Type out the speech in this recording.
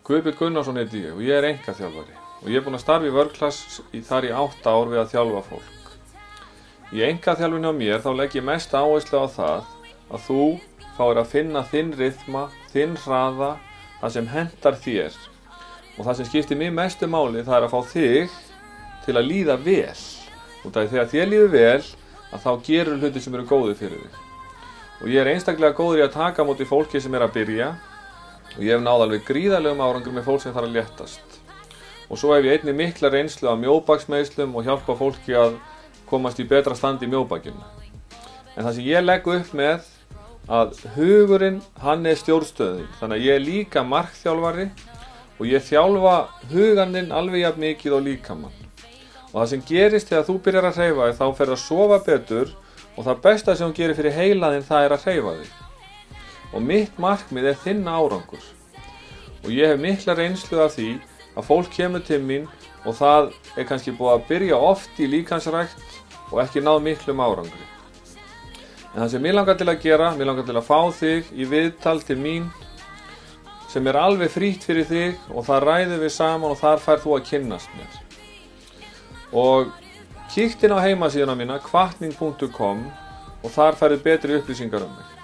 Guðbjörn Gunnarsson heiti ég og ég einkaþjálfari og ég búinn að starfa í World-Class þar í 8 ár við að þjálfa fólk. Í einkaþjálfunni á mér þá legg ég mest áherslu á það að þú fáir að finna þinn rytma, þinn hraða, það sem hentar þér. Og það sem skiptir mig mestu máli það að fá þig til að líða vel. Og þegar þér líður vel að þá gerur hluti sem eru góðir fyrir þig. Og ég einstaklega góður í að taka á móti fólki sem að byrja og ég hef náð alveg gríðarlegum árangur með fólk sem þarf að léttast. Og svo hef ég einnig mikla reynslu af mjóbaksmeiðslum og hjálpa fólki að komast í betra stand í mjóbakinu. En það sem ég legg upp með að hugurinn, hann stjórnstöðin. Þannig að ég líka markþjálfari og ég þjálfa huganninn alveg jafn mikið og líkamann. Og það sem gerist þegar þú byrjar að hreyfa þig, þá ferðu að sofa betur og það besta sem hún gerir fyrir heilaðinn það að hreyfa þig. Og mitt markmið þinn árangur. Og ég hef mikla reynslu af því að fólk kemur til mín og það kannski búið að byrja oft í líkamsrækt og ekki náð miklum árangri. En það sem mér langar til að gera, mér langar til að fá þig í viðtal til mín sem alveg frítt fyrir þig og það ræðum við saman og þar færð þú að kynnast mér. Og kíkt inn á heimasíðuna mína hvatning.com og þar færðu betri upplýsingar um mig.